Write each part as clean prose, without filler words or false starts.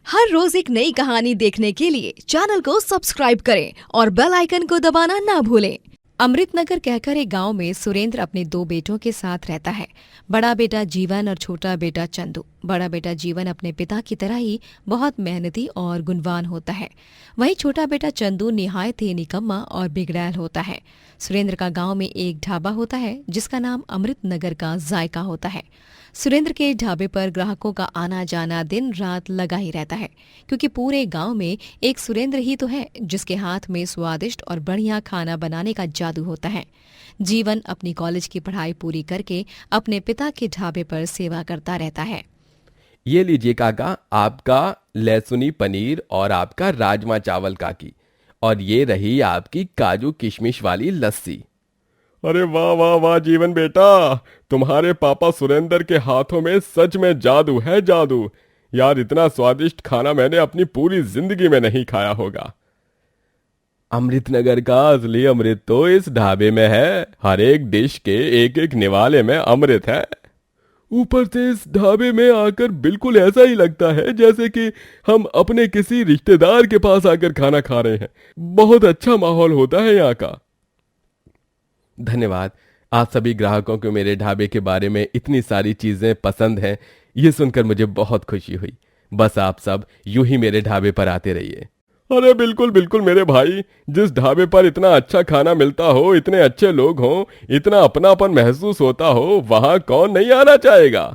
हर रोज एक नई कहानी देखने के लिए चैनल को सब्सक्राइब करें और बेल आइकन को दबाना ना भूलें। अमृतनगर कहकर एक गांव में सुरेंद्र अपने दो बेटों के साथ रहता है। बड़ा बेटा जीवन और छोटा बेटा चंदू। बड़ा बेटा जीवन अपने पिता की तरह ही बहुत मेहनती और गुणवान होता है। वहीं छोटा बेटा चंदू निहायत ही निकम्मा और बिगड़ैल होता है। सुरेंद्र का गांव में एक ढाबा होता है जिसका नाम अमृतनगर का जायका होता है। सुरेंद्र के ढाबे पर ग्राहकों का आना जाना दिन रात लगा ही रहता है, क्योंकि पूरे गांव में एक सुरेंद्र ही तो है जिसके हाथ में स्वादिष्ट और बढ़िया खाना बनाने का जादू होता है। जीवन अपनी कॉलेज की पढ़ाई पूरी करके अपने पिता के ढाबे पर सेवा करता रहता है। ये लीजिए काका, आपका लहसुनी पनीर और आपका राजमा चावल काकी, और ये रही आपकी काजू किशमिश वाली लस्सी। अरे वाह वाह वाह जीवन बेटा, तुम्हारे पापा सुरेंद्र के हाथों में सच में जादू है, जादू। यार इतना स्वादिष्ट खाना मैंने अपनी पूरी जिंदगी में नहीं खाया होगा। अमृतनगर का असली अमृत तो इस ढाबे में है। हर एक डिश के एक एक निवाले में अमृत है। ऊपर से इस ढाबे में आकर बिल्कुल ऐसा ही लगता है जैसे कि हम अपने किसी रिश्तेदार के पास आकर खाना खा रहे हैं। बहुत अच्छा माहौल होता है यहाँ का। धन्यवाद। आप सभी ग्राहकों को मेरे ढाबे के बारे में इतनी सारी चीजें पसंद हैं, ये सुनकर मुझे बहुत खुशी हुई। बस आप सब यूं ही मेरे ढाबे पर आते रहिए। अरे बिल्कुल बिल्कुल मेरे भाई, जिस ढाबे पर इतना अच्छा खाना मिलता हो, इतने अच्छे लोग हों, इतना अपनापन महसूस होता हो, वहां कौन नहीं आना चाहेगा।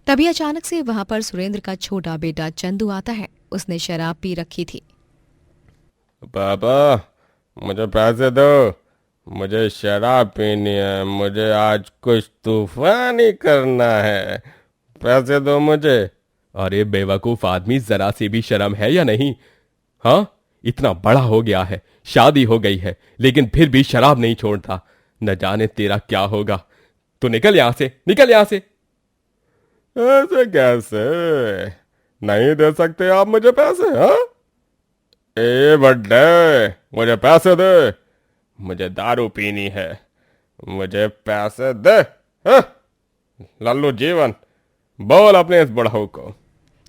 तभी अचानक से वहां पर सुरेंद्र का छोटा बेटा चंदू आता है। उसने शराब पी रखी थी। पापा मुझे पैसे दो, मुझे शराब पीनी है, मुझे आज कुछ तूफान ही करना है, पैसे दो मुझे। अरे बेवकूफ आदमी, जरा सी भी शर्म है या नहीं? हाँ, इतना बड़ा हो गया है, शादी हो गई है, लेकिन फिर भी शराब नहीं छोड़ता। न जाने तेरा क्या होगा। तो निकल यहां से, निकल यहां से। ऐसे कैसे? नहीं दे सकते आप मुझे पैसे? हाँ, ए बड्डे, मुझे पैसे दे, मुझे दारू पीनी है, मुझे पैसे दे। हाँ? लल्लू जीवन, बोल अपने इस बुढ़ऊ को।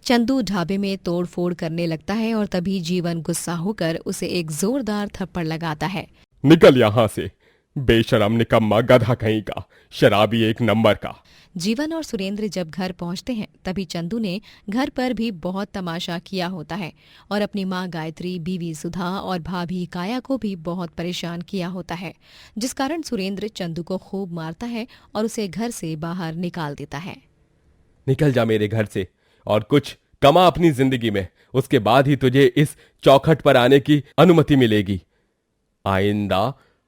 चंदू ढाबे में तोड़ फोड़ करने लगता है और तभी जीवन गुस्सा होकर उसे एक जोरदार थप्पड़ लगाता है। निकल यहाँ से, बेशरम निकम्मा गधा कहीं का, शराबी एक नंबर का। जीवन और सुरेंद्र जब घर पहुंचते हैं तभी चंदू ने घर पर भी बहुत तमाशा किया होता है और अपनी मां गायत्री, बीवी सुधा और भाभी काया को भी बहुत परेशान किया होता है, जिस कारण सुरेंद्र चंदू को खूब मारता है और उसे घर से बाहर निकाल देता है। निकल जा मेरे घर से और कुछ कमा अपनी जिंदगी में, उसके बाद ही तुझे इस चौखट पर आने की अनुमति मिलेगी। आइंदा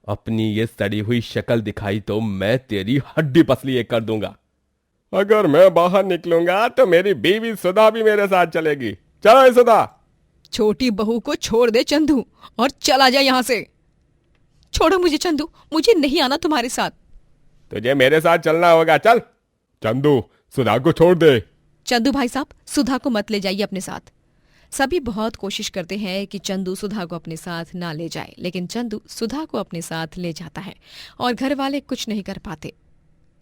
अपनी ये सड़ी हुई शक्ल दिखाई तो मैं तेरी हड्डी पसली एक कर दूंगा। अगर मैं बाहर निकलूंगा तो मेरी बीवी सुधा भी मेरे साथ चलेगी। चलो सुधा। छोटी बहू को छोड़ दे चंदू और चला जा यहाँ से। छोड़ो मुझे चंदू, मुझे नहीं आना तुम्हारे साथ। तुझे मेरे साथ चलना होगा, चल। चंदू, सुधा को छोड़ दे। चंदू भाई साहब, सुधा को मत ले जाइए अपने साथ। सभी बहुत कोशिश करते हैं कि चंदू सुधा को अपने साथ ना ले जाए, लेकिन चंदू सुधा को अपने साथ ले जाता है और घर वाले कुछ नहीं कर पाते।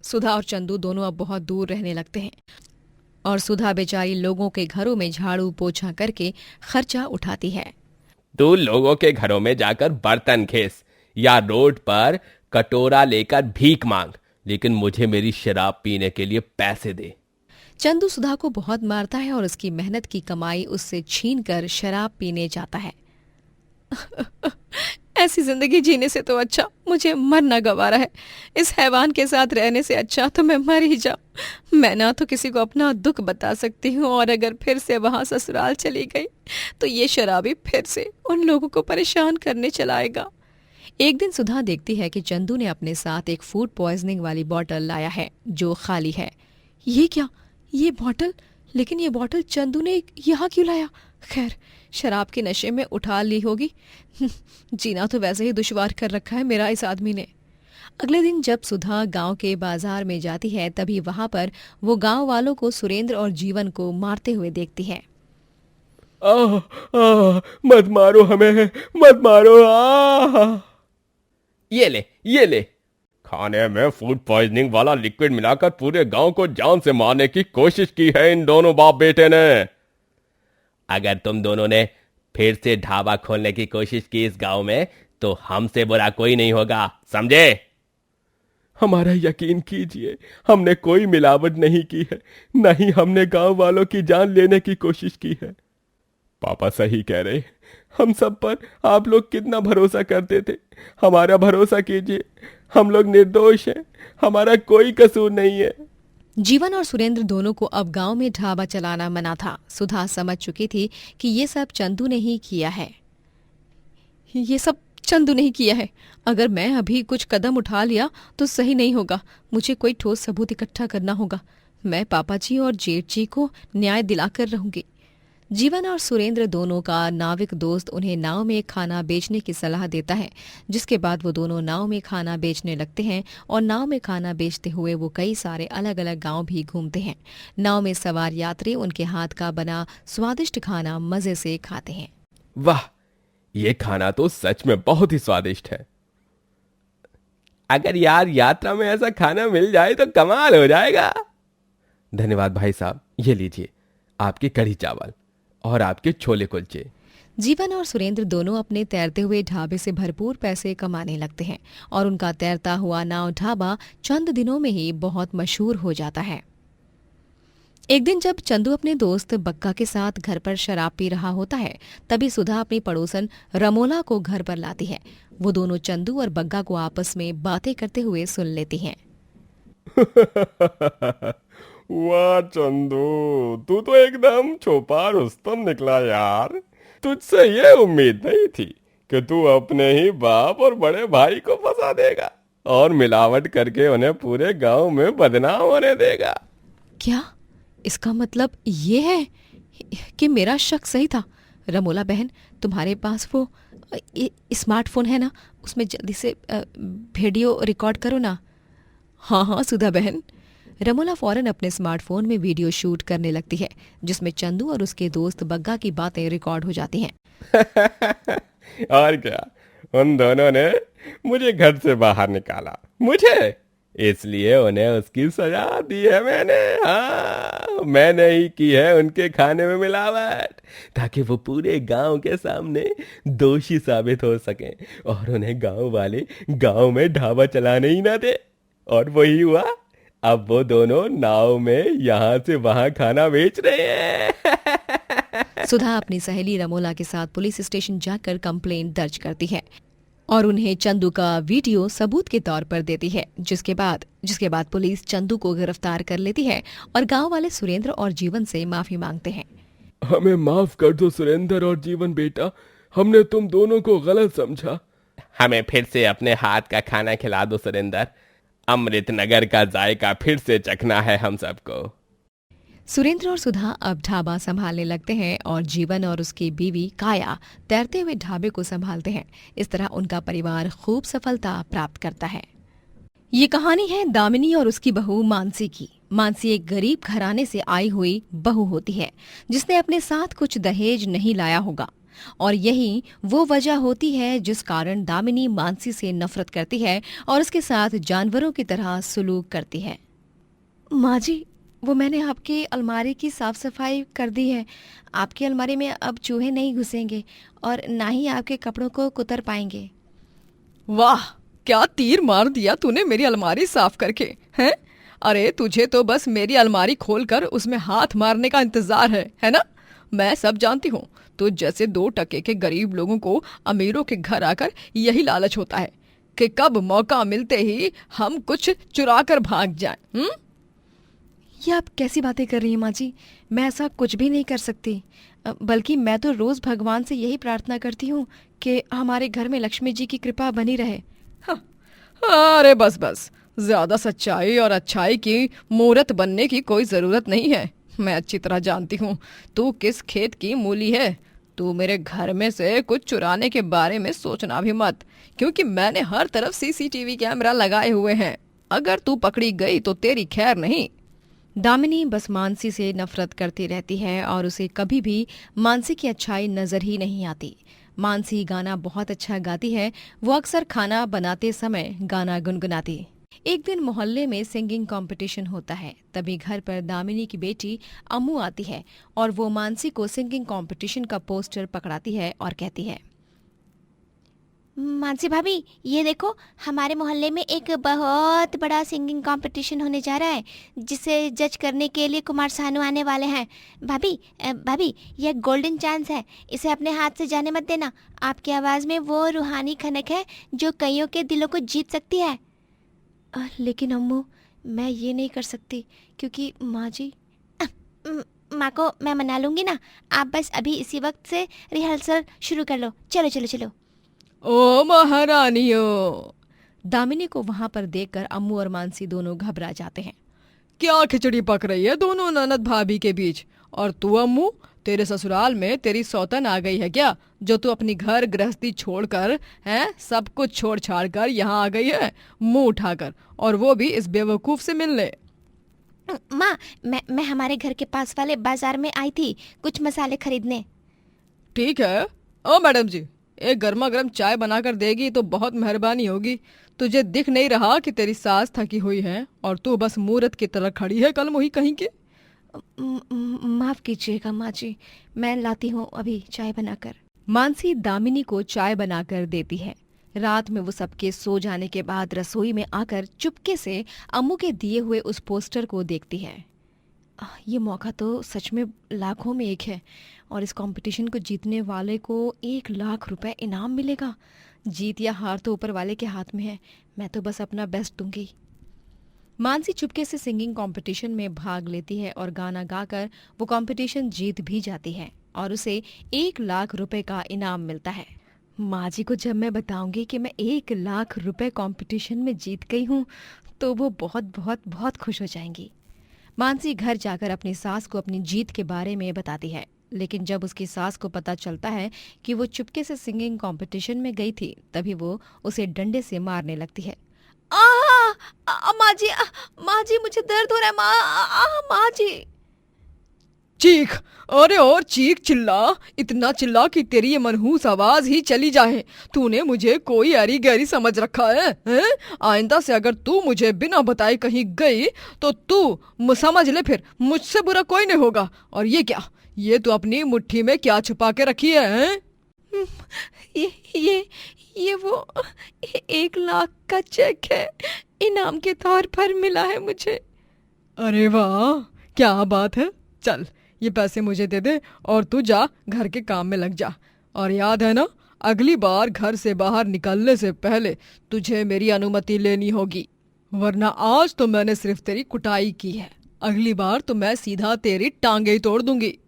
सुधा और चंदू दोनों अब बहुत दूर रहने लगते हैं और सुधा बेचारी लोगों के घरों में झाड़ू पोछा करके खर्चा उठाती है। तू लोगों के घरों में जाकर बर्तन खेस या रोड पर कटोरा लेकर भीख मांग, लेकिन मुझे मेरी शराब पीने के लिए पैसे दे। चंदू सुधा को बहुत मारता है और उसकी मेहनत की कमाई उससे छीनकर शराब पीने जाता है। ऐसी जिंदगी जीने से तो अच्छा मुझे मरना गवारा है। इस हैवान के साथ रहने से अच्छा तो मैं मर ही जाऊं। मैं ना तो किसी को अपना दुख बता सकती हूँ, और अगर फिर से वहां ससुराल चली गई तो ये शराबी फिर से उन लोगों को परेशान करने चलाएगा। एक दिन सुधा देखती है कि चंदू ने अपने साथ एक फूड पॉइजनिंग वाली बोतल लाया है जो खाली है। ये क्या, ये बोतल? लेकिन ये बोतल चंदू ने यहाँ क्यों लाया? खैर, शराब के नशे में उठा ली होगी। जीना तो वैसे ही दुश्वार कर रखा है मेरा इस आदमी ने। अगले दिन जब सुधा गांव के बाजार में जाती है तभी वहां पर वो गांव वालों को सुरेंद्र और जीवन को मारते हुए देखती है। मत मारो हमें, मत मारो। ये ले, ये ले। खाने में फूड पॉइजनिंग वाला लिक्विड मिलाकर पूरे गांव को जान से मारने की कोशिश की है इन दोनों बाप बेटे ने। अगर तुम दोनों ने फिर से ढाबा खोलने की कोशिश की इस गांव में तो हमसे बुरा कोई नहीं होगा, समझे? हमारा यकीन कीजिए, हमने कोई मिलावट नहीं की है, नहीं हमने गांव वालों की जान लेने की कोशिश की है। पापा सही कह रहे, हम सब पर आप लोग कितना भरोसा करते थे। हमारा भरोसा कीजिए, हम लोग निर्दोष हैं, हमारा कोई कसूर नहीं है। जीवन और सुरेंद्र दोनों को अब गांव में ढाबा चलाना मना था। सुधा समझ चुकी थी कि ये सब चंदू ने ही किया है। ये सब चंदू ने ही किया है। अगर मैं अभी कुछ कदम उठा लिया तो सही नहीं होगा। मुझे कोई ठोस सबूत इकट्ठा करना होगा। मैं पापा जी और जेठ जी को न्याय दिलाकर रहूंगी। जीवन और सुरेंद्र दोनों का नाविक दोस्त उन्हें नाव में खाना बेचने की सलाह देता है, जिसके बाद वो दोनों नाव में खाना बेचने लगते हैं और नाव में खाना बेचते हुए वो कई सारे अलग अलग गांव भी घूमते हैं। नाव में सवार यात्री उनके हाथ का बना स्वादिष्ट खाना मजे से खाते हैं। वाह, ये खाना तो सच में बहुत ही स्वादिष्ट है। अगर यार यात्रा में ऐसा खाना मिल जाए तो कमाल हो जाएगा। धन्यवाद भाई साहब, ये लीजिए आपके कढ़ी चावल और आपके छोले कुलचे। जीवन और सुरेंद्र दोनों अपने तैरते हुए ढाबे से भरपूर पैसे कमाने लगते हैं और उनका तैरता हुआ नाव ढाबा चंद दिनों में ही बहुत मशहूर हो जाता है। एक दिन जब चंदू अपने दोस्त बक्का के साथ घर पर शराब पी रहा होता है, तभी सुधा अपनी पड़ोसन रमोला को घर पर लाती है। वो दोनों चंदू और बग्गा को आपस में बातें करते हुए सुन लेती हैं। वाह चंदू, तू तो एकदम छोपा रुस्तम निकला यार। तुझसे ये उम्मीद नहीं थी कि तू अपने ही बाप और बड़े भाई को फंसा देगा और मिलावट करके उन्हें पूरे गांव में बदनाम होने देगा। क्या इसका मतलब ये है कि मेरा शक सही था? रमोला बहन, तुम्हारे पास वो स्मार्टफोन है ना? उसमें जल्दी से वीडियो रिकॉर्ड करो ना। हाँ हाँ सुधा बहन। रमोला फौरन अपने स्मार्टफोन में वीडियो शूट करने लगती है, जिसमें चंदू और उसके दोस्त बग्गा की बातें रिकॉर्ड हो जाती हैं। और क्या, उन दोनों ने मुझे घर से बाहर निकाला, मुझे, इसलिए उन्हें उसकी सजा दी है मैंने। हाँ, मैंने ही की है उनके खाने में मिलावट, ताकि वो पूरे गांव के सामने दोषी साबित हो सकें और उन्हें गांव वाले गांव में ढाबा चलाने ही ना दे। और वही हुआ, अब वो दोनों नाव में यहाँ से वहां खाना बेच रहे हैं। सुधा अपनी सहेली रमोला के साथ पुलिस स्टेशन जाकर कंप्लेंट दर्ज करती है और उन्हें चंदू का वीडियो सबूत के तौर पर देती है, जिसके बाद पुलिस चंदू को गिरफ्तार कर लेती है और गांव वाले सुरेंद्र और जीवन से माफी मांगते हैं। हमें माफ कर दो सुरेंद्र और जीवन बेटा, हमने तुम दोनों को गलत समझा। हमें फिर से अपने हाथ का खाना खिला दो सुरेंद्र, अमृत नगर का जायका फिर से चखना है हम सबको। सुरेंद्र और सुधा अब ढाबा संभालने लगते हैं और जीवन और उसकी बीवी काया तैरते हुए ढाबे को संभालते हैं। इस तरह उनका परिवार खूब सफलता प्राप्त करता है। ये कहानी है दामिनी और उसकी बहू मानसी की। मानसी एक गरीब घराने से आई हुई बहू होती है, जिसने अपने साथ कुछ दहेज नहीं लाया होगा, और यही वो वजह होती है जिस कारण दामिनी मानसी से नफरत करती है और उसके साथ जानवरों की तरह सलूक करती है। माँ जी, वो मैंने आपकी अलमारी की साफ सफाई कर दी है। आपकी अलमारी में अब चूहे नहीं घुसेंगे और ना ही आपके कपड़ों को कुतर पाएंगे। वाह, क्या तीर मार दिया तूने मेरी अलमारी साफ करके, हैं? अरे तुझे तो बस मेरी अलमारी खोलकर उसमें हाथ मारने का इंतजार है ना? मैं सब जानती हूँ। तो जैसे 2 टके के गरीब लोगों को अमीरों के घर आकर यही लालच होता है कि कब मौका मिलते ही हम कुछ चुरा कर भाग जाएं। ये आप कैसी बातें कर रही हैं माँ जी? मैं ऐसा कुछ भी नहीं कर सकती, बल्कि मैं तो रोज भगवान से यही प्रार्थना करती हूँ कि हमारे घर में लक्ष्मी जी की कृपा बनी रहे। अरे बस बस, ज्यादा सच्चाई और अच्छाई की मूरत बनने की कोई जरूरत नहीं है। मैं अच्छी तरह जानती हूँ तू किस खेत की मूली है। तू मेरे घर में से कुछ चुराने के बारे में सोचना भी मत, क्योंकि मैंने हर तरफ सीसीटीवी कैमरा लगाए हुए हैं। अगर तू पकड़ी गई तो तेरी खैर नहीं। दामिनी बस मानसी से नफरत करती रहती है और उसे कभी भी मानसी की अच्छाई नजर ही नहीं आती। मानसी गाना बहुत अच्छा गाती है। वो अक्सर खाना बनाते समय गाना गुनगुनाती। एक दिन मोहल्ले में सिंगिंग कंपटीशन होता है। तभी घर पर दामिनी की बेटी अम्मू आती है और वो मानसी को सिंगिंग कंपटीशन का पोस्टर पकड़ाती है और कहती है, मानसी भाभी, ये देखो, हमारे मोहल्ले में एक बहुत बड़ा सिंगिंग कंपटीशन होने जा रहा है, जिसे जज करने के लिए कुमार सानू आने वाले हैं। भाभी, ये गोल्डन चांस है, इसे अपने हाथ से जाने मत देना। आपकी आवाज़ में वो रूहानी खनक है जो कईयों के दिलों को जीत सकती है। लेकिन अम्मू, मैं ये नहीं कर सकती क्योंकि माँ जी। माँ को मैं मना लूँगी ना, आप बस अभी इसी वक्त से रिहर्सल शुरू कर लो। चलो चलो चलो। ओ महारानियों! दामिनी को वहां पर देखकर अम्मू और मानसी दोनों घबरा जाते हैं। क्या खिचड़ी पक रही है दोनों ननद भाभी के बीच? और तू अम्मू, तेरे ससुराल में तेरी सौतन आ गई है क्या, जो तू अपनी घर गृहस्थी छोड़कर, हैं, सब कुछ छोड़ छाड़ कर यहाँ आ गई है मुंह उठाकर, और वो भी इस बेवकूफ से मिलने? माँ, मैं हमारे घर के पास वाले बाजार में आई थी कुछ मसाले खरीदने। ठीक है। ओ मैडम जी, एक गर्मा गर्म चाय बनाकर देगी तो बहुत मेहरबानी होगी। तुझे दिख नहीं रहा कि तेरी सास थकी हुई है और तू बस मूरत की तरह खड़ी है कल मुही कहीं के? माफ कीजिएगा माँ जी, मैं लाती हूँ अभी चाय बनाकर। मानसी दामिनी को चाय बनाकर देती है। रात में वो सबके सो जाने के बाद रसोई में आकर चुपके से अम्मू के दिए हुए उस पोस्टर को देखती है। ये मौका तो सच में लाखों में एक है और इस कंपटीशन को जीतने वाले को 1 लाख रुपए इनाम मिलेगा। जीत या हार तो ऊपर वाले के हाथ में है, मैं तो बस अपना बेस्ट दूंगी। मानसी चुपके से सिंगिंग कंपटीशन में भाग लेती है और गाना गाकर वो कंपटीशन जीत भी जाती है और उसे 1 लाख रुपए का इनाम मिलता है। माँ जी को जब मैं बताऊंगी कि मैं 1 लाख रुपए कंपटीशन में जीत गई हूँ तो वो बहुत बहुत बहुत खुश हो जाएंगी। मानसी घर जाकर अपनी सास को अपनी जीत के बारे में बताती है, लेकिन जब उसकी सास को पता चलता है कि वो चुपके से सिंगिंग कंपटीशन में गई थी, तभी वो उसे डंडे से मारने लगती है। माँ जी, मुझे दर्द हो रहा है माँ जी। चीख! अरे और चीख, चिल्ला, इतना चिल्ला कि तेरी ये मनहूस आवाज ही चली जाए। तूने मुझे कोई ऐरी गैरी समझ रखा है, हैं? आइंदा से अगर तू मुझे बिना बताए कहीं गई तो तू समझ ले, फिर मुझसे बुरा कोई नहीं होगा। और ये क्या, ये तू अपनी मुट्ठी में क्या छुपा के रखी है, हैं? ये वो 1 लाख का चेक है, इनाम के तौर पर मिला है मुझे। अरे वाह, क्या बात है। चल, ये पैसे मुझे दे दे और तू जा घर के काम में लग जा। और याद है ना, अगली बार घर से बाहर निकलने से पहले तुझे मेरी अनुमति लेनी होगी, वरना आज तो मैंने सिर्फ तेरी कुटाई की है, अगली बार तो मैं सीधा तेरी टांगे ही तोड़ दूंगी।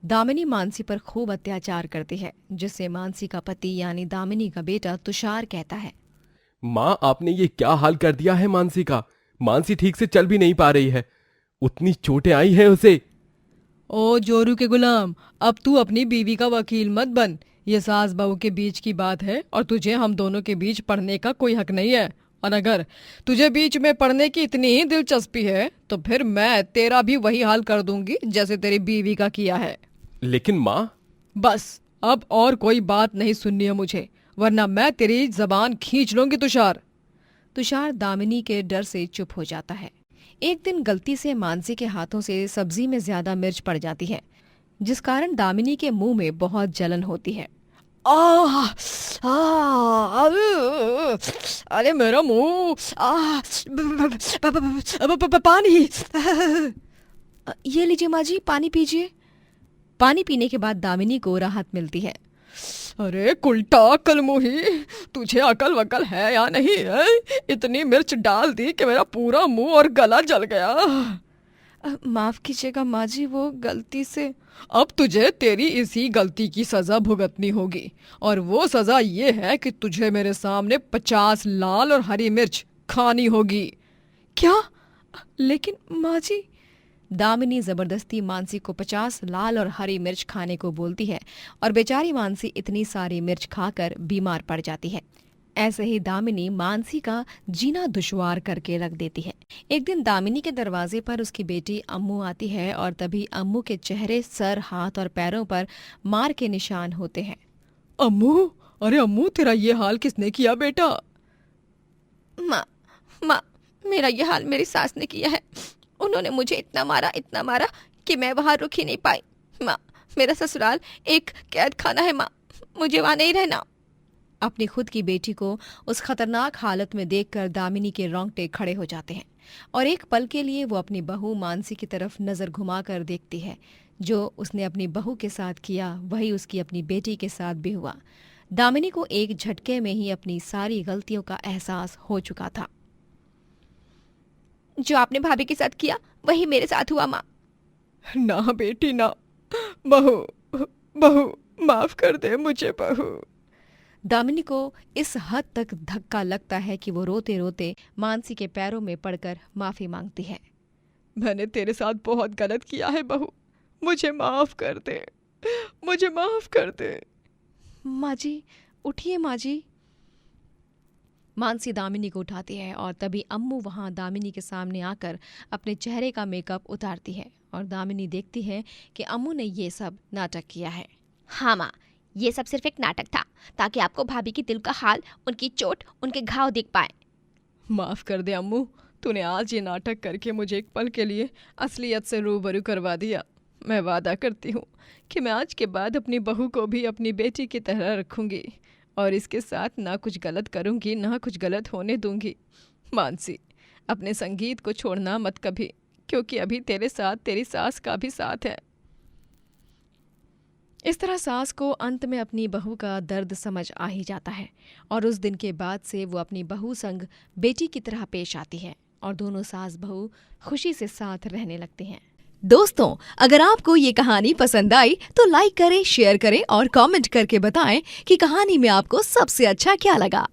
दामिनी मानसी पर खूब अत्याचार करती है, जिससे मानसी का पति यानी दामिनी का बेटा तुषार कहता है, माँ, आपने ये क्या हाल कर दिया है मानसी का। मानसी ठीक से चल भी नहीं पा रही है, उतनी चोटें आई हैं उसे। ओ जोरू के गुलाम, अब तू अपनी बीवी का वकील मत बन। ये सास बहू के बीच की बात है और तुझे हम दोनों के बीच पढ़ने का कोई हक नहीं है। और अगर तुझे बीच में पढ़ने की इतनी ही दिलचस्पी है तो फिर मैं तेरा भी वही हाल कर दूंगी जैसे तेरी बीवी का किया है। लेकिन माँ, बस अब और कोई बात नहीं सुननी है मुझे, वरना मैं तेरी जबान खींच लूंगी तुषार। तुषार दामिनी के डर से चुप हो जाता है। एक दिन गलती से मानसी के हाथों से सब्जी में ज्यादा मिर्च पड़ जाती है, जिस कारण दामिनी के मुंह में बहुत जलन होती है। अरे मेरा मुंह, पानी। ये लीजिए माँ जी, पानी पीजिए। पानी पीने के बाद दामिनी को राहत मिलती है। अरे कुल्टा कलमुही, तुझे अकल वकल है या नहीं है? इतनी मिर्च डाल दी कि मेरा पूरा मुंह और गला जल गया। माफ कीजिएगा माँ जी, वो गलती से। अब तुझे तेरी इसी गलती की सजा भुगतनी होगी, और वो सजा ये है कि तुझे मेरे सामने 50 लाल और हरी मिर्च खानी होगी। क्या? लेकिन माँ जी। दामिनी जबरदस्ती मानसी को 50 लाल और हरी मिर्च खाने को बोलती है और बेचारी मानसी इतनी सारी मिर्च खाकर बीमार पड़ जाती है। ऐसे ही दामिनी मानसी का जीना दुश्वार करके रख देती है। एक दिन दामिनी के दरवाजे पर उसकी बेटी अम्मू आती है और तभी अम्मू के चेहरे, सर, हाथ और पैरों पर मार के निशान होते हैं। अरे अम्मू, तेरा ये हाल किसने किया बेटा? मेरा यह हाल मेरी सास ने किया है। उन्होंने मुझे इतना मारा कि मैं वहाँ रुक ही नहीं पाई। माँ, मेरा ससुराल एक कैद खाना है माँ, मुझे वहाँ नहीं रहना। अपनी खुद की बेटी को उस खतरनाक हालत में देखकर दामिनी के रोंगटे खड़े हो जाते हैं और एक पल के लिए वो अपनी बहू मानसी की तरफ नजर घुमाकर देखती है। जो उसने अपनी बहू के साथ किया वही उसकी अपनी बेटी के साथ भी हुआ। दामिनी को एक झटके में ही अपनी सारी गलतियों का एहसास हो चुका था। जो आपने भाभी के साथ किया वही मेरे साथ हुआ माँ। ना बेटी ना, बहू माफ कर दे मुझे बहू। दामिनी को इस हद तक धक्का लगता है कि वो रोते रोते मानसी के पैरों में पड़कर माफी मांगती है। मैंने तेरे साथ बहुत गलत किया है बहू, मुझे माफ कर दे, मुझे माफ कर दे। माँ जी उठिए माँ जी। मानसी दामिनी को उठाती है और तभी अम्मू वहां दामिनी के सामने आकर अपने चेहरे का मेकअप उतारती है और दामिनी देखती है कि अम्मू ने ये सब नाटक किया है। हाँ माँ, ये सब सिर्फ एक नाटक था ताकि आपको भाभी की दिल का हाल, उनकी चोट, उनके घाव दिख पाए। माफ कर दे अम्मू, तूने आज ये नाटक करके मुझे एक पल के लिए असलियत से रूबरू करवा दिया। मैं वादा करती हूँ कि मैं आज के बाद अपनी बहू को भी अपनी बेटी की तरह रखूंगी और इसके साथ ना कुछ गलत करूंगी ना कुछ गलत होने दूंगी। मानसी, अपने संगीत को छोड़ना मत कभी, क्योंकि अभी तेरे साथ तेरी सास का भी साथ है। इस तरह सास को अंत में अपनी बहू का दर्द समझ आ ही जाता है और उस दिन के बाद से वो अपनी बहू संग बेटी की तरह पेश आती है और दोनों सास बहू खुशी से साथ रहने लगते हैं। दोस्तों, अगर आपको ये कहानी पसंद आई तो लाइक करें, शेयर करें और कमेंट करके बताएं कि कहानी में आपको सबसे अच्छा क्या लगा।